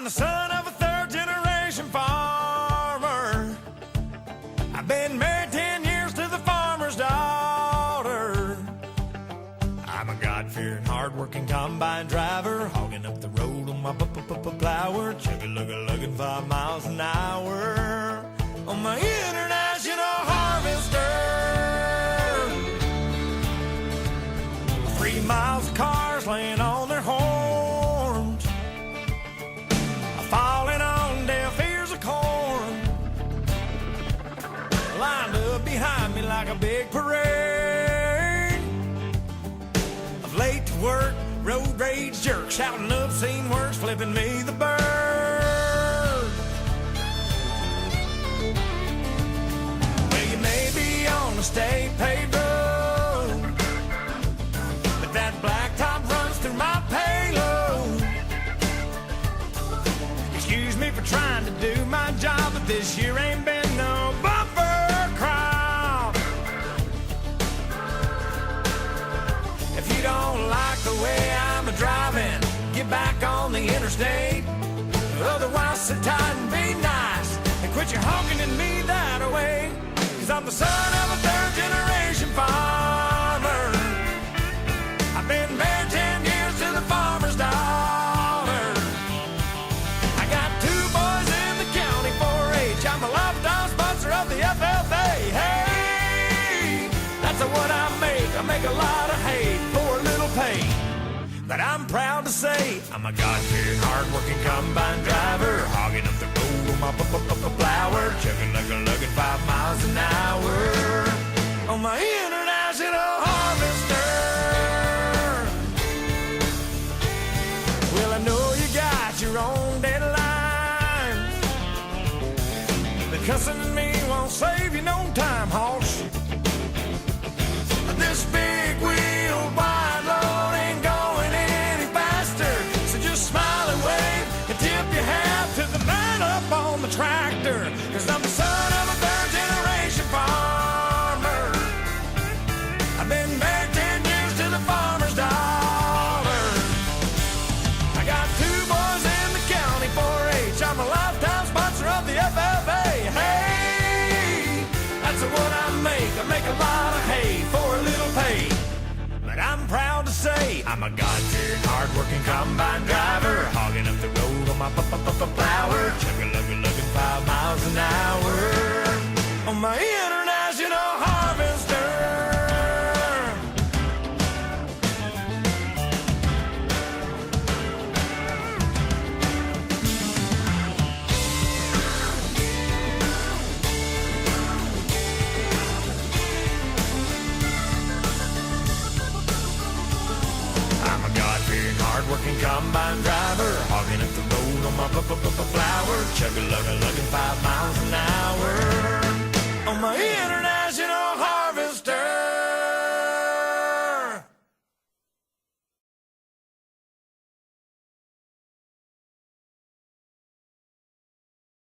I'm the son of a third-generation farmer. I've been married 10 years to the farmer's daughter. I'm a God-fearing, hard-working combine driver, hogging up the road on my plower, chugga-lugga-lugging 5 miles an hour on my international harvester. 3 miles of cars laying on their horns, falling on deaf ears of corn, lined up behind me like a big parade of late to work, road rage jerks, shouting obscene words, flipping me the bird. Well, you may be on a state paved road, but that blacktop runs through my payload. Excuse me for trying to do my job, but this year ain't been no bumper crop. If you don't like the way I'm a-driving, get back on the interstate. Otherwise, sit tight and be nice and quit your honking at me that way. 'Cause I'm the son of a third-generation farmer. I've been married 10 years to the farmer's daughter. I got 2 boys in the county 4-H. I'm a lifetime sponsor of the FFA. Hey, that's what I make. I make a lot of hay for a little pay. But I'm proud to say I'm a God-fearing, hard-working combine driver, hogging up the road on my plower, chugga-lugga-lugging 5 miles an hour on my international harvester. Well, I know you got your own deadlines, but cussing at me won't save you no time, hoss. This big wheel wide load ain't going any faster, so just smile and wave and tip your hat to the man up on the tractor. 'Cause I'm the son of a third-generation farmer. I've been married 10 years to the farmer's daughter. I got 2 boys in the county 4-H. I'm a lifetime sponsor of the FFA. Hey, that's what I make. I make a lot of hay for a little pay. But I'm proud to say I'm a God-fearing, hard-working combine driver, hogging up the road on my plower, chugga-lugga-lugging 5 miles an hour on my international harvester. I'm a God-fearing, hard-working combine driver, hogging up the road on my flower, chugga-lugga-lugging 5 miles